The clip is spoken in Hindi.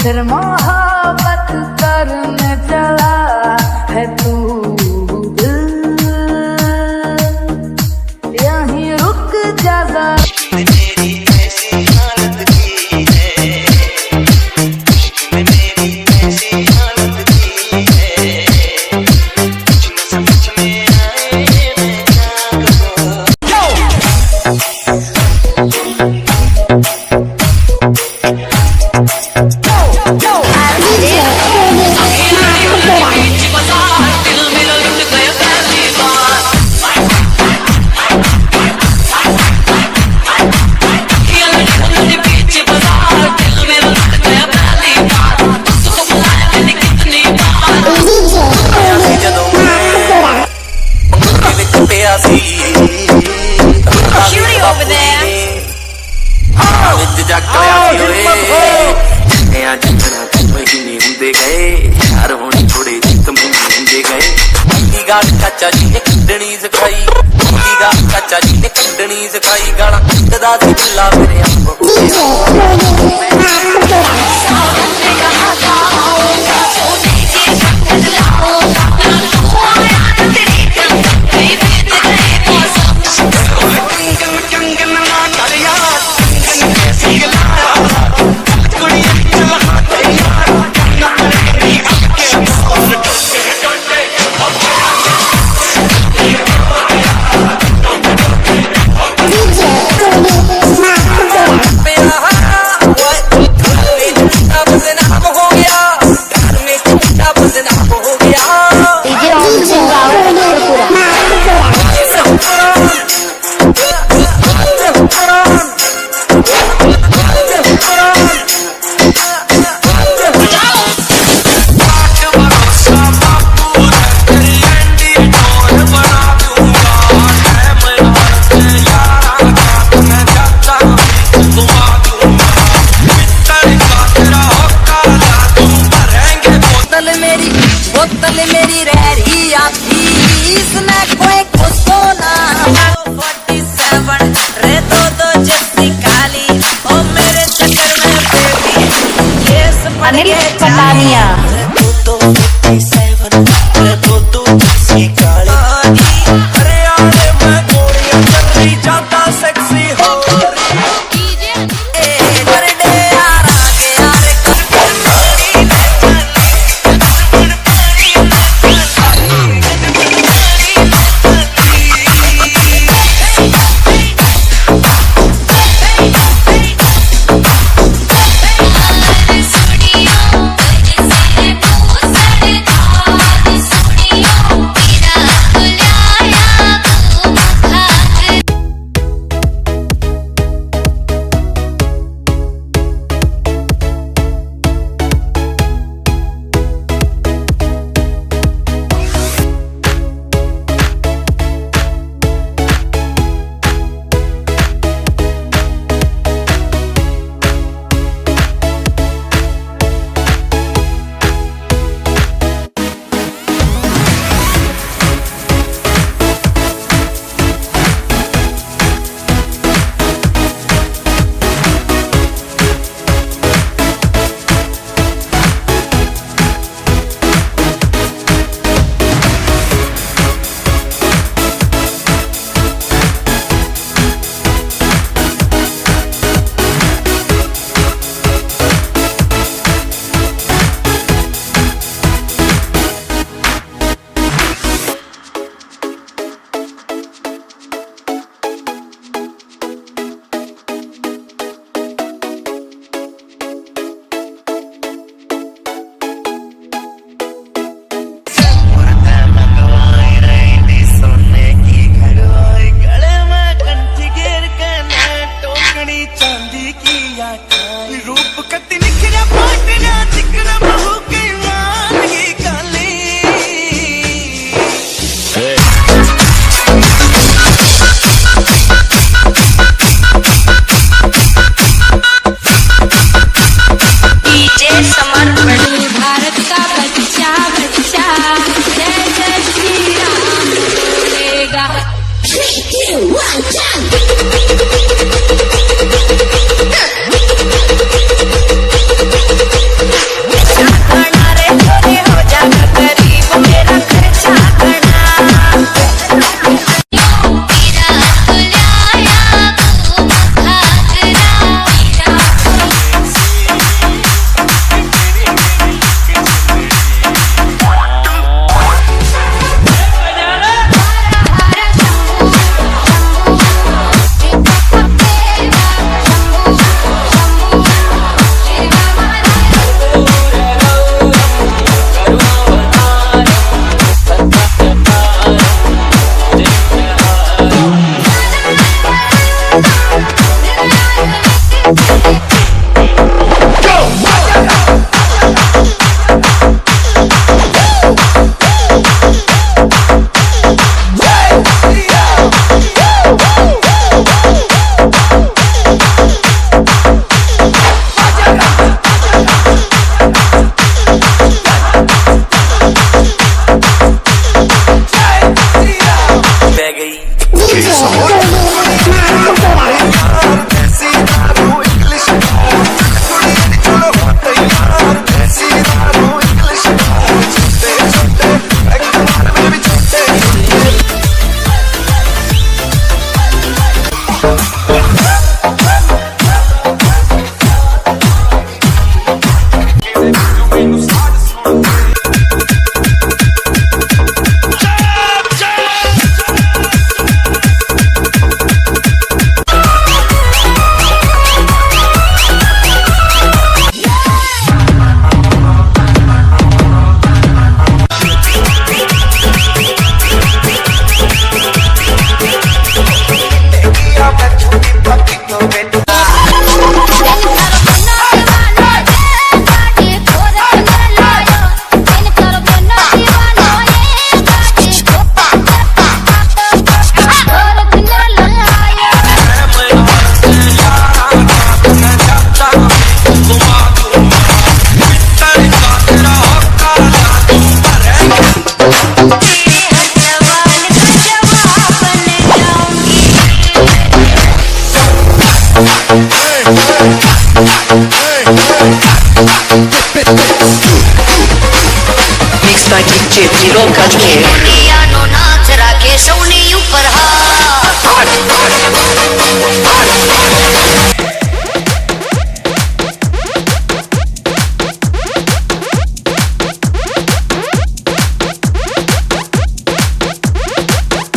फिर मोहब्बत करने चला है तू दिल, यहीं रुक जा जरा। मेरी ऐसी हालत की है, मेरी ऐसी हालत की है, कुछ न समझ में आए मैं क्या चाचा जी ने कंडनी सिखाई, चाचा जी ने कंडनी सिखाई, गाना कदा सी बिल्ला मेरे मेरी रह रही आपकी इसमें कोई कुछ ना 47 रे दो जैसी काली ओ मेरे चक्कर में बेबी केस अनिल पटानिया दो 47 रे दो जैसी काली अरे आने में गोरियां चल रही जाता सेक्सी हो Mixed by DJ Zero Ganesh. દુનિયાનો નાચ રાખે સૌની ઉપર હાથ